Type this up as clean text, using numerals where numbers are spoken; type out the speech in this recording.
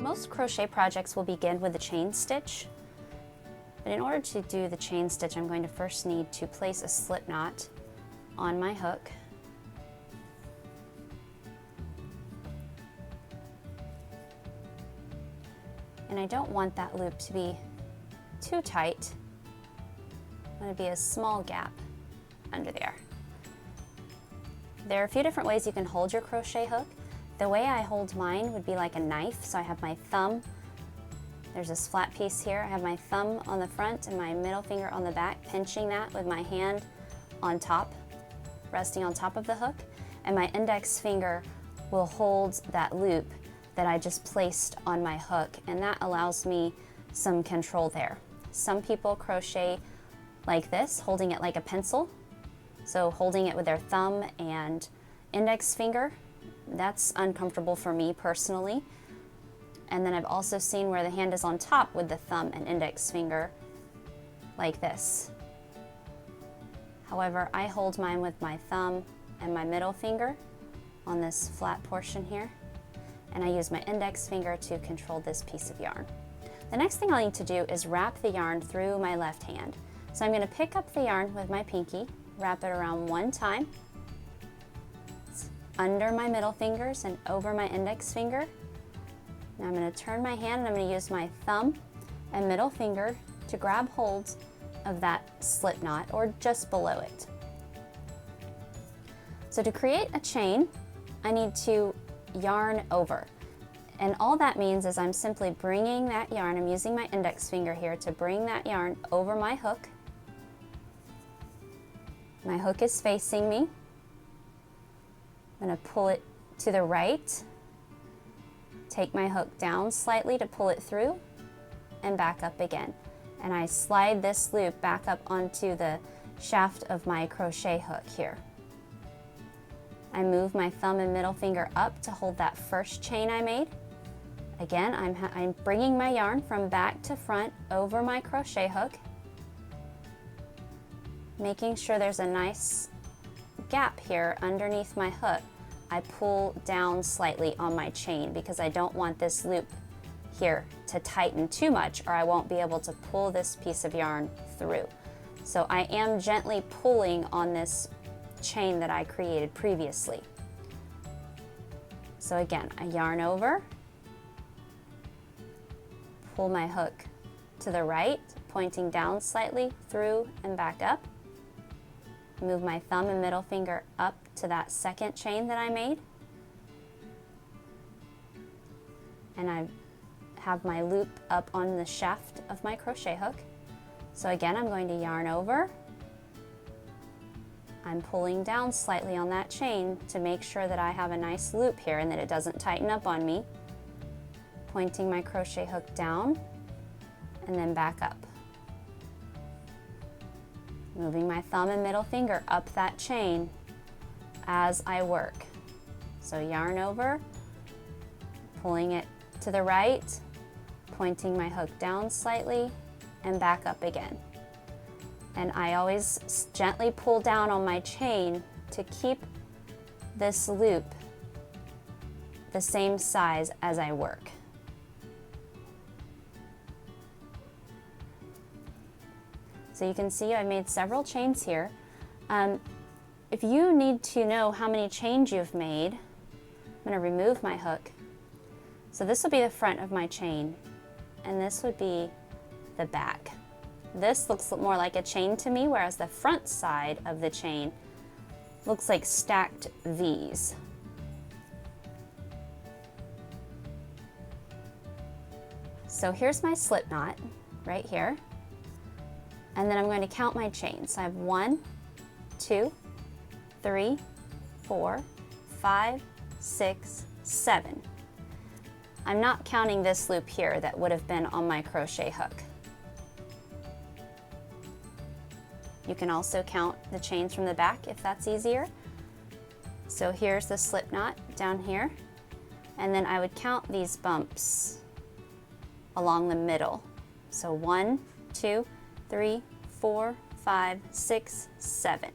Most crochet projects will begin with a chain stitch, but in order to do the chain stitch, I'm going to first need to place a slip knot on my hook. And I don't want that loop to be too tight. I want it to be a small gap under there. There are a few different ways you can hold your crochet hook. The way I hold mine would be like a knife, so I have my thumb. There's this flat piece here. I have my thumb on the front and my middle finger on the back, pinching that with my hand on top, resting on top of the hook, and my index finger will hold that loop that I just placed on my hook, and that allows me some control there. Some people crochet like this, holding it like a pencil. So holding it with their thumb and index finger, that's uncomfortable for me personally. And then I've also seen where the hand is on top with the thumb and index finger like this. However, I hold mine with my thumb and my middle finger on this flat portion here, and I use my index finger to control this piece of yarn. The next thing I'll need to do is wrap the yarn through my left hand. So I'm going to pick up the yarn with my pinky, wrap it around one time, it's under my middle fingers and over my index finger. Now I'm going to turn my hand and I'm going to use my thumb and middle finger to grab hold of that slip knot or just below it. So to create a chain, I need to yarn over. And all that means is I'm simply bringing that yarn, I'm using my index finger here to bring that yarn over my hook. My hook is facing me. I'm going to pull it to the right, take my hook down slightly to pull it through, and back up again. And I slide this loop back up onto the shaft of my crochet hook here. I move my thumb and middle finger up to hold that first chain I made. Again, I'm bringing my yarn from back to front over my crochet hook, making sure there's a nice gap here underneath my hook. I pull down slightly on my chain because I don't want this loop here to tighten too much or I won't be able to pull this piece of yarn through. So I am gently pulling on this chain that I created previously. So again, I yarn over, pull my hook to the right, pointing down slightly, through and back up. Move my thumb and middle finger up to that second chain that I made. And I have my loop up on the shaft of my crochet hook. So again, I'm going to yarn over. I'm pulling down slightly on that chain to make sure that I have a nice loop here and that it doesn't tighten up on me. Pointing my crochet hook down and then back up. Moving my thumb and middle finger up that chain as I work. So yarn over, pulling it to the right, pointing my hook down slightly, and back up again. And I always gently pull down on my chain to keep this loop the same size as I work. So you can see I made several chains here. If you need to know how many chains you've made, I'm going to remove my hook. So this will be the front of my chain, and this would be the back. This looks more like a chain to me, whereas the front side of the chain looks like stacked V's. So here's my slip knot right here. And then I'm going to count my chains. I have 1, 2, 3, 4, 5, 6, 7. I'm not counting this loop here that would have been on my crochet hook. You can also count the chains from the back if that's easier. So here's the slip knot down here, and then I would count these bumps along the middle. So 1, 2, 3, 4, 5, 6, 7.